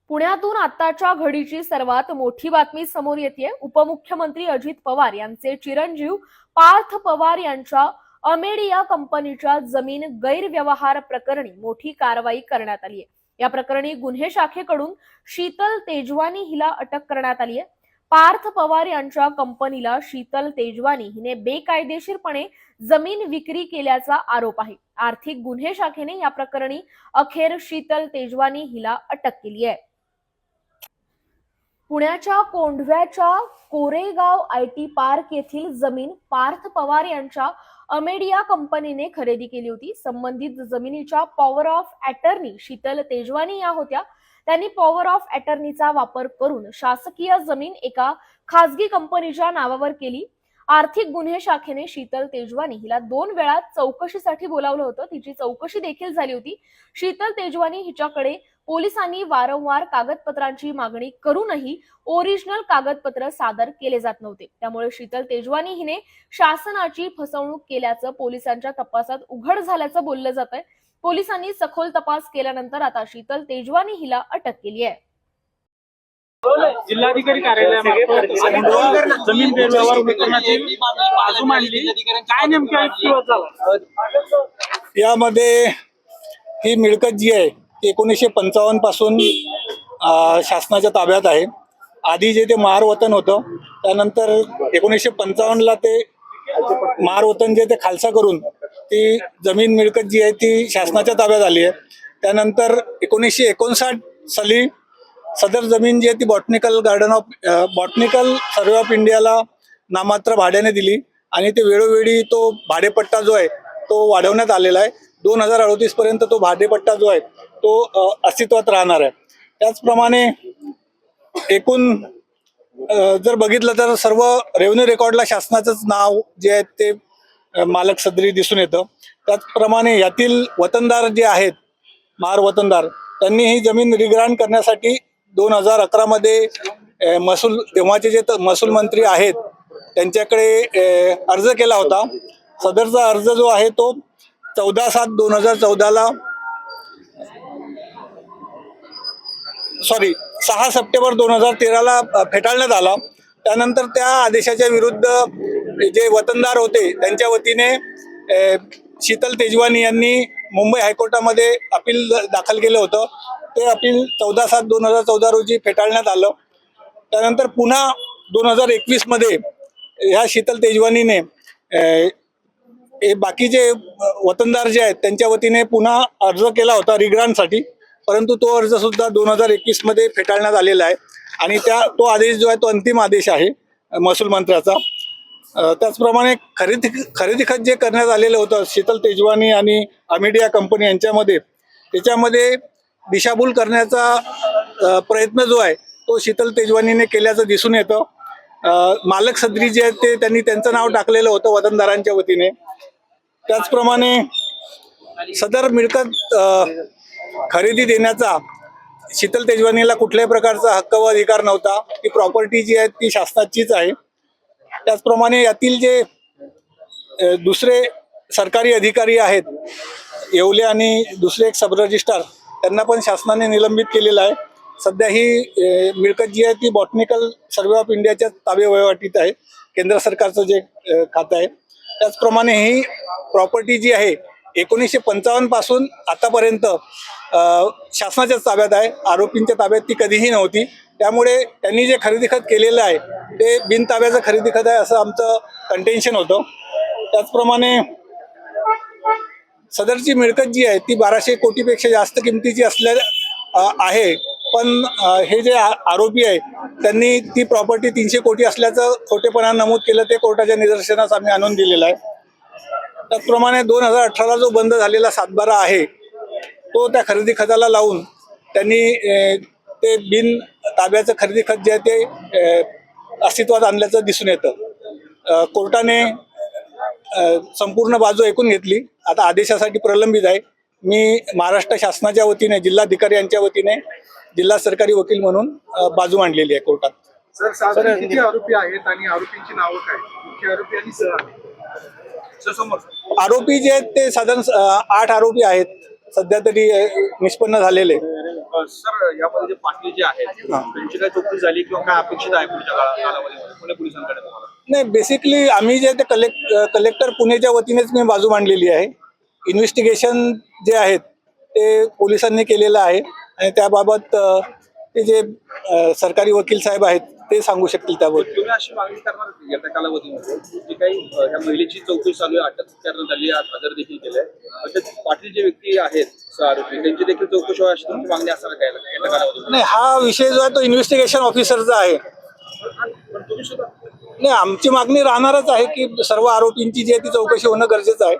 पुण्यातून आताच्या घडीची सर्वात मोठी बातमी समोर येते। उपमुख्यमंत्री अजित पवार यांचे चिरंजीव पार्थ पवार यांच्या अमेडिया कंपनीच्या जमीन गैरव्यवहार प्रकरणी मोठी कारवाई करण्यात आली आहे। या प्रकरणी गुन्हे शाखेकडून शीतल तेजवानी हिला अटक करण्यात आली आहे। पार्थ पवार यांच्या कंपनीला शीतल तेजवानी हिने बेकायदेशीरपणे जमीन विक्री केल्याचा आरोप आहे। आर्थिक गुन्हे शाखेने या प्रकरणी अखेर शीतल तेजवानी हिला अटक केली आहे। पुण्याच्या कोंढव्याच्या कोरेगाव आयटी पार्क येथील जमीन पार्थ पवार यांच्या अमेडिया कंपनीने खरेदी केली होती। संबंधित जमिनीच्या power of attorney Sheetal Tejwani या होत्या। त्यांनी पॉवर ऑफ अटर्नीचा वापर करून शासकीय जमीन एका खासगी कंपनीच्या नावावर केली। आर्थिक गुन्हे शाखेने शीतल तेजवानी हिला 2 वेळा चौकशीसाठी बोलावलं होतं। तिची चौकशी देखील झाली होती। शीतल तेजवानी हिच्याकडे पोलिसांनी वारंवार कागदपत्रांची मागणी करूनही ओरिजिनल कागदपत्र सादर केले जात नव्हते। त्यामुळे शीतल तेजवानी हिने शासनाची फसवणूक केल्याचं पोलिसांच्या तपासात उघड झाल्याचं बोललं जात आहे। पोलिसांनी सखोल तपास केल्यानंतर आता शीतल तेजवानी हिला अटक केली आहे। जिल्हाधिकारी कार्यालयामार्फत जमीन गैरव्यवहार प्रकरणाची बाजू मांडली, काय नेमका युक्तिवाद झाला? यामध्ये ही मिळकत जी आहे ती 1955 पासून शासनाच्या ताब्यात आहे। आधी जे ते महारवतन होतं, त्यानंतर 1955 ला ते महारवतन जे ते खालसा करून ती जमीन मिळकत जी आहे ती शासनाच्या ताब्यात आली आहे। त्यानंतर 1959 साली सदर जमीन जी आहे ती बॉटनिकल सर्वे ऑफ इंडियाला नामात्र भाड्याने दिली आणि ते वेळोवेळी तो भाडेपट्टा जो आहे तो वाढवण्यात आलेला आहे। 2038 पर्यंत तो भाडेपट्टा जो आहे तो अस्तित्वात राहणार आहे। त्याचप्रमाणे एकूण जर बघितलं तर सर्व रेव्हेन्यू रेकॉर्डला शासनाचंच नाव जे आहे ते मालक सदरी दिसून येतं। त्याचप्रमाणे यातील वतनदार जे आहेत महार वतनदार त्यांनी ही जमीन रिग्रांट करण्यासाठी 2011 मध्ये महसूल तेव्हाचे जे महसूल मंत्री आहेत त्यांच्याकडे अर्ज केला होता। सदरचा अर्ज जो आहे तो 6 सप्टेंबर 2013 ला फेटाळण्यात आला। त्यानंतर त्या आदेशाच्या विरुद्ध जे वतनदार होते त्यांच्या वतीने शीतल तेजवानी यांनी मुंबई हायकोर्टामध्ये अपील दाखल केलं होतं। ते अपील 14/7/2014 रोजी फेटाळण्यात आलं। त्यानंतर पुन्हा 2021 मध्ये ह्या शीतल तेजवानीने बाकीचे वतनदार जे आहेत त्यांच्या वतीने पुन्हा अर्ज केला होता रिग्रांटसाठी, परंतु तो अर्ज सुद्धा 2021 मध्ये फेटाळण्यात आलेला आहे आणि तो आदेश जो आहे तो अंतिम आदेश आहे महसूल मंत्र्याचा। त्याचप्रमाणे खरेदी खत जे करण्यात आलेलं होतं शीतल तेजवानी आणि अमेडिया कंपनी यांच्यामध्ये, त्याच्यामध्ये दिशाभूल करण्याचा प्रयत्न जो आहे तो शीतल तेजवानीने केल्याचं दिसून येतं। मालक सदरी जे आहेत ते त्यांनी त्यांचं नाव टाकलेलं होतं वतनदारांच्या वतीने। त्याचप्रमाणे सदर मिळकत खरेदी देण्याचा शीतल तेजवानीला कुठल्याही प्रकारचा हक्क व अधिकार नव्हता। ती प्रॉपर्टी जी आहे ती शासनाचीच आहे। त्याचप्रमाणे यातील जे दुसरे सरकारी अधिकारी आहेत येवले आणि दुसरे एक सब रजिस्ट्रार त्यांना पण शासनाने निलंबित केलेलं आहे। सध्या ही मिळकत जी आहे ती बॉटनिकल सर्वे ऑफ इंडियाच्या ताब्यावहीवाटीत आहे, केंद्र सरकारचं जे खातं आहे। त्याचप्रमाणे ही प्रॉपर्टी जी आहे 1955 पासून आतापर्यंत शासनाच्याच ताब्यात आहे, आरोपींच्या ताब्यात ती कधीही नव्हती। त्यामुळे त्यांनी जे खरेदी खत केलेलं आहे ते बिनताब्याचं खरेदी खत आहे असं आमचं कंटेन्शन होतं। त्याचप्रमाणे सदरची मिळकत जी आहे ती 1200 कोटीपेक्षा जास्त किमतीची आहे, पण हे जे आरोपी आहे त्यांनी ती प्रॉपर्टी 300 कोटी असल्याचं खोटेपणा नमूद केलं, ते कोर्टाच्या निदर्शनास आम्ही आणून दिलेलं आहे। त्याचप्रमाणे 2018 जो बंद झालेला 7/12 आहे तो त्या खरेदी खताला लावून त्यांनी ते बिन ताब्याचं खरेदी खत जे आहे ते अस्तित्वात आणल्याचं दिसून येतं। कोर्टाने संपूर्ण बाजू ऐकून घेतली, आता आदेशासाठी प्रलंबित आहे। मी महाराष्ट्र शासनाच्या वतीने जिल्हाधिकारी यांच्या वतीने जिल्हा सरकारी वकील म्हणून बाजू मांडलेली आहे कोर्टात। सर, साधारण किती आरोपी आहेत आणि आरोपींची नावं काय? मुख्य आरोपी आणि आरोपी जे आहेत ते साधारण 8 आरोपी आहेत। सध्या तरी निष्पन्न झालेलं आहे. सर यामध्ये जे पाटील जे आहेत त्यांची काय चौकशी झाली किंवा काय अपेक्षित आहे पुढच्या कालावधीमध्ये पुणे पोलिसांकडे तुम्हाला? नाही, बेसिकली आम्ही जे ते कलेक्टर पुणेच्या वतीनेच मी बाजू मांडलेली आहे. इन्व्हेस्टिगेशन जे आहेत ते पोलिसांनी केलेलं आहे आणि त्याबाबत ते जे सरकारी वकील साहेब आहेत ते सांगू शकतील त्याबद्दल. तुम्ही अशी मागणी करणार होती येत्या कालावधीमध्ये जी काही ह्या महिलेची चौकशी चालू आहे, अटक करण्यात आली, आज हजर देखील केलंय, तर पाटील जे व्यक्ती आहेत आरोपी त्यांची देखील चौकशी व्हावी अशी तुमची मागणी असणार काय येत्या कालावधीमध्ये? नाही, हा विषय जो आहे तो इन्व्हेस्टिगेशन ऑफिसरचा आहे. पण तुम्ही सुद्धा नाही, आमची मागणी राहणारच आहे की सर्व आरोपींची जी आहे ती चौकशी होणं गरजेचं आहे.